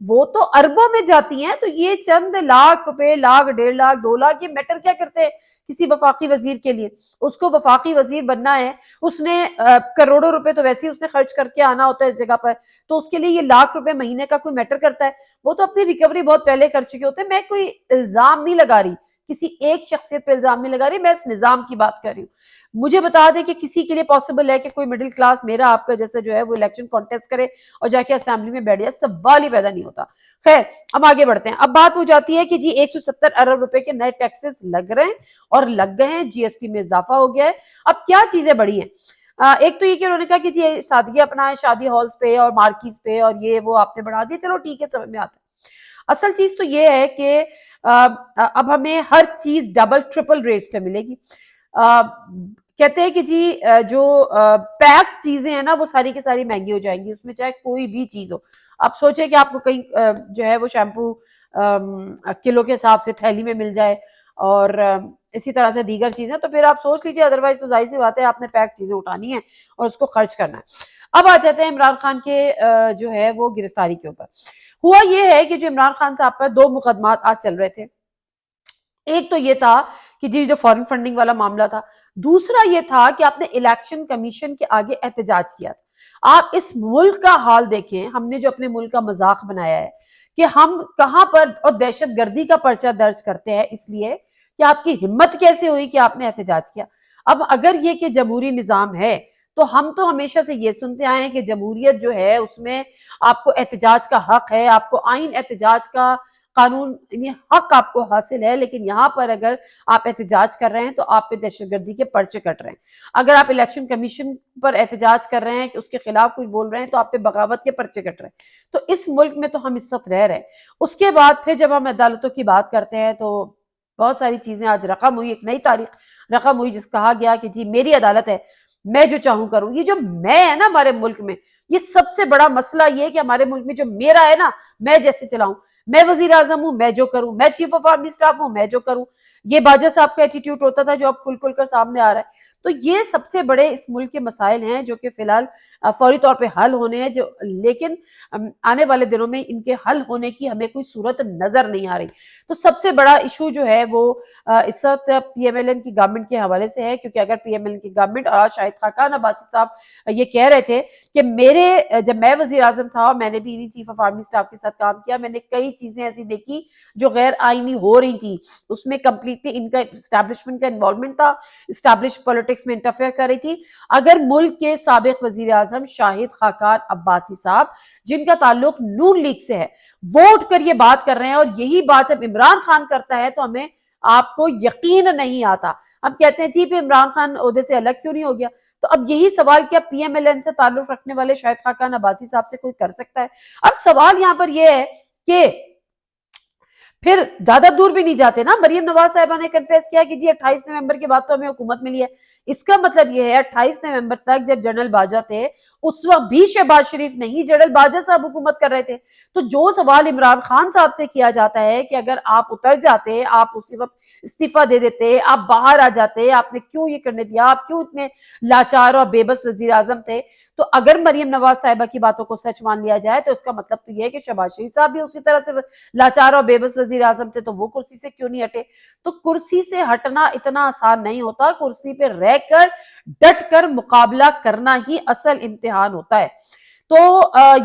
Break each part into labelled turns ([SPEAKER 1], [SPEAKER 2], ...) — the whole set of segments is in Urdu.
[SPEAKER 1] وہ تو اربوں میں جاتی ہیں. تو یہ چند لاکھ روپے, لاکھ, 1.5 لاکھ, 2 لاکھ, یہ میٹر کیا کرتے ہیں کسی وفاقی وزیر کے لیے؟ اس کو وفاقی وزیر بننا ہے, اس نے کروڑوں روپے تو ویسے ہی اس نے خرچ کر کے آنا ہوتا ہے اس جگہ پر, تو اس کے لیے یہ لاکھ روپے مہینے کا کوئی میٹر کرتا ہے؟ وہ تو اپنی ریکوری بہت پہلے کر چکے ہوتے ہیں. میں کوئی الزام نہیں لگا رہی, کسی ایک شخصیت پہ الزام نہیں لگا رہی, میں اس نظام کی بات کر رہی ہوں. مجھے بتا دیں کہ کسی کے لیے پاسبل ہے کہ کوئی مڈل کلاس میرا آپ کا جیسا جو ہے وہ الیکشن کانٹیسٹ کرے اور جا کے اسمبلی میں بیٹھ جائے؟ سوال ہی پیدا نہیں ہوتا. خیر, اب آگے بڑھتے ہیں. اب بات ہو جاتی ہے کہ جی 170 ارب روپے کے نئے ٹیکسز لگ رہے ہیں اور لگ گئے ہیں, جی ایس ٹی میں اضافہ ہو گیا ہے. اب کیا چیزیں بڑی ہیں؟ ایک تو یہ کہ انہوں نے کہا کہ جی سادگی اپنائیں شادی ہالز پہ اور مارکیز پہ, اور یہ وہ آپ نے بڑھا دیا. چلو ٹھیک ہے, سمجھ میں آتا ہے. اصل چیز تو یہ ہے کہ اب ہمیں ہر چیز ڈبل ٹرپل ریٹس پہ ملے گی. کہتے ہیں کہ جی جو پیکڈ چیزیں ہیں نا وہ ساری کی ساری مہنگی ہو جائیں گی, اس میں چاہے کوئی بھی چیز ہو. آپ سوچیں کہ آپ کو کہیں جو ہے وہ شیمپو کلو کے حساب سے تھیلی میں مل جائے اور اسی طرح سے دیگر چیزیں, تو پھر آپ سوچ لیجیے, ادروائز تو ظاہر سی بات ہے آپ نے پیکڈ چیزیں اٹھانی ہیں اور اس کو خرچ کرنا ہے. اب آ جاتے ہیں عمران خان کے جو ہے وہ گرفتاری کے اوپر. ہوا یہ ہے کہ جو عمران خان صاحب پر 2 مقدمات آج چل رہے تھے. ایک تو یہ تھا کہ جی جو فارن فنڈنگ والا معاملہ تھا, دوسرا یہ تھا کہ آپ نے الیکشن کمیشن کے آگے احتجاج کیا تھا. آپ اس ملک کا حال دیکھیں, ہم نے جو اپنے ملک کا مذاق بنایا ہے کہ ہم کہاں پر اور دہشت گردی کا پرچہ درج کرتے ہیں, اس لیے کہ آپ کی ہمت کیسے ہوئی کہ آپ نے احتجاج کیا. اب اگر یہ کہ جمہوری نظام ہے تو ہم تو ہمیشہ سے یہ سنتے آئے ہیں کہ جمہوریت جو ہے اس میں آپ کو احتجاج کا حق ہے, آپ کو آئین احتجاج کا قانون یعنی حق آپ کو حاصل ہے. لیکن یہاں پر اگر آپ احتجاج کر رہے ہیں تو آپ پہ دہشت گردی کے پرچے کٹ رہے ہیں. اگر آپ الیکشن کمیشن پر احتجاج کر رہے ہیں کہ اس کے خلاف کچھ بول رہے ہیں تو آپ پہ بغاوت کے پرچے کٹ رہے ہیں. تو اس ملک میں تو ہم اس وقت رہ رہے ہیں. اس کے بعد پھر جب ہم عدالتوں کی بات کرتے ہیں تو بہت ساری چیزیں آج رقم ہوئی, ایک نئی تاریخ رقم ہوئی جس کہا گیا کہ جی میری عدالت ہے, میں جو چاہوں کروں. یہ جو میں ہے نا ہمارے ملک میں, یہ سب سے بڑا مسئلہ یہ ہے کہ ہمارے ملک میں جو میرا ہے نا, میں جیسے چلاؤں, میں وزیر اعظم ہوں میں جو کروں, میں چیف آف آرمی اسٹاف ہوں میں جو کروں. یہ باجوہ صاحب کا ایٹیٹیوڈ ہوتا تھا جو اب کھل کھل کر سامنے آ رہا ہے. تو یہ سب سے بڑے اس ملک کے مسائل ہیں جو کہ فی الحال فوری طور پہ حل ہونے ہیں, جو لیکن آنے والے دنوں میں ان کے حل ہونے کی ہمیں کوئی صورت نظر نہیں آ رہی. تو سب سے بڑا ایشو جو ہے وہ اس وقت پی ایم ایل این کی گورنمنٹ کے حوالے سے ہے, کیونکہ اگر پی ایم ایل این کی گورنمنٹ اور شاہد خاقان عباسی صاحب یہ کہہ رہے تھے کہ جب میں وزیر اعظم تھا, میں نے بھی چیف آف آرمی اسٹاف کے ساتھ کام کیا, میں نے کئی چیزیں ایسی دیکھی جو غیر آئینی ہو رہی تھی, اس میں کمپلیٹلی ان کا اسٹیبلشمنٹ کا انوالومنٹ تھا, اسٹیبلش پولیٹکس میں انٹرفیئر کر رہی تھی. اگر ملک کے سابق وزیر اعظم شاہد خاقان عباسی صاحب جن کا تعلق نون لیگ سے ہے وہ اٹھ کر یہ بات کر رہے ہیں, اور یہی بات جب عمران خان کرتا ہے تو ہمیں آپ کو یقین نہیں آتا. اب کہتے ہیں جی پہ عمران خان عہدے سے الگ کیوں نہیں ہو گیا؟ تو اب یہی سوال کیا پی ایم ایل این سے تعلق رکھنے والے شاہد خاقان عباسی صاحب سے کوئی کر سکتا ہے؟ اب سوال یہاں پر یہ ہے کہ پھر زیادہ دور بھی نہیں جاتے نا, مریم نواز صاحبہ نے کنفیس کیا کہ جی 28 نومبر کے بعد تو ہمیں حکومت ملی ہے. اس کا مطلب یہ ہے 28 نومبر تک جب جنرل باجوہ تھے اس وقت بھی شہباز شریف نہیں, جنرل باجوہ صاحب حکومت کر رہے تھے. تو جو سوال عمران خان صاحب سے کیا جاتا ہے کہ اگر آپ اتر جاتے, آپ اسی وقت استعفیٰ دے دیتے, آپ باہر آ جاتے, آپ نے کیوں یہ کرنے دیا, آپ کیوں اتنے لاچار اور بے بس وزیر اعظم تھے, تو اگر مریم نواز صاحبہ کی باتوں کو سچ مان لیا جائے تو اس کا مطلب تو یہ ہے کہ شہباز شریف صاحب بھی اسی طرح سے لاچار اور بے بس وزیر اعظم تھے, تو وہ کرسی سے کیوں نہیں ہٹے؟ تو کرسی سے ہٹنا اتنا آسان نہیں ہوتا, کرسی پہ رہ کر ڈٹ کر مقابلہ کرنا ہی اصل امتحان ہوتا ہے. تو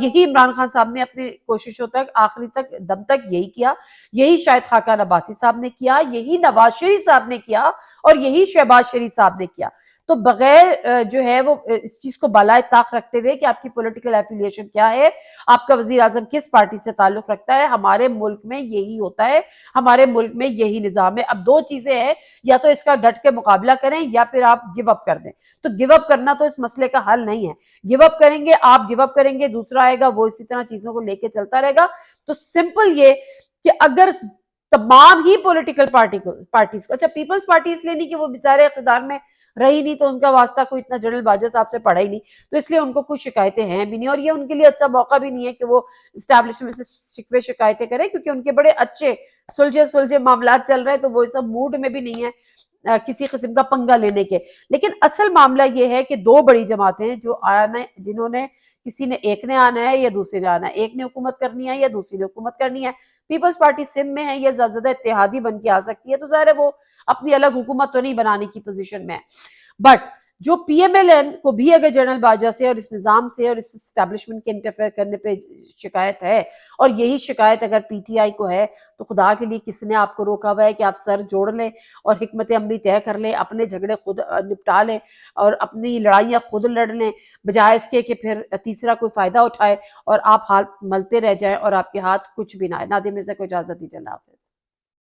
[SPEAKER 1] یہی عمران خان صاحب نے اپنے کوششوں تک آخری تک دم تک یہی کیا, یہی شاہد خاقان عباسی صاحب نے کیا, یہی نواز شریف صاحب نے کیا, اور یہی شہباز شریف صاحب نے کیا. تو بغیر جو ہے وہ اس چیز کو بالائے طاق رکھتے ہوئے کہ آپ کی پولیٹیکل ایفیلیشن کیا ہے, آپ کا وزیر اعظم کس پارٹی سے تعلق رکھتا ہے, ہمارے ملک میں یہی ہوتا ہے, ہمارے ملک میں یہی نظام ہے. اب دو چیزیں ہیں, یا تو اس کا ڈٹ کے مقابلہ کریں یا پھر آپ گیو اپ کر دیں. تو گیو اپ کرنا تو اس مسئلے کا حل نہیں ہے. گیو اپ کریں گے, آپ گیو اپ کریں گے, دوسرا آئے گا وہ اسی طرح چیزوں کو لے کے چلتا رہے گا. تو سمپل یہ کہ اگر تمام ہی پولیٹیکل پارٹیز کو, اچھا پیپلز پارٹی اس لیے نہیں کہ وہ بیچارے اقتدار میں رہی نہیں تو ان کا واسطہ کوئی اتنا جنرل باجوہ صاحب سے پڑھا ہی نہیں, تو اس لیے ان کو کوئی شکایتیں ہیں بھی نہیں, اور یہ ان کے لیے اچھا موقع بھی نہیں ہے کہ وہ اسٹیبلشمنٹ سے شکوے شکایتیں کریں, کیونکہ ان کے بڑے اچھے سلجھے معاملات چل رہے ہیں, تو وہ سب موڈ میں بھی نہیں ہے. کسی قسم کا پنگا لینے کے. لیکن اصل معاملہ یہ ہے کہ دو بڑی جماعتیں ہیں جو جنہوں نے کسی نے ایک نے آنا ہے یا دوسرے نے آنا ہے, ایک نے حکومت کرنی ہے یا دوسری نے حکومت کرنی ہے. پیپلز پارٹی سندھ میں ہے, یہ زیادہ اتحادی بن کے آ سکتی ہے, تو ظاہر ہے وہ اپنی الگ حکومت تو نہیں بنانے کی پوزیشن میں ہے. بٹ جو پی ایم ایل این کو بھی اگر جنرل باجوہ سے اور اس نظام سے اور اس اسٹیبلشمنٹ کے انٹرفیئر کرنے پہ شکایت ہے, اور یہی شکایت اگر پی ٹی آئی کو ہے, تو خدا کے لیے کس نے آپ کو روکا ہوا ہے کہ آپ سر جوڑ لیں اور حکمت عملی طے کر لیں, اپنے جھگڑے خود نپٹا لیں اور اپنی لڑائیاں خود لڑ لیں, بجائے اس کے کہ پھر تیسرا کوئی فائدہ اٹھائے اور آپ ہاتھ ملتے رہ جائیں اور آپ کے ہاتھ کچھ بھی نہ آئے. نادر مرزا کو اجازت دیجیے, اللہ حافظ.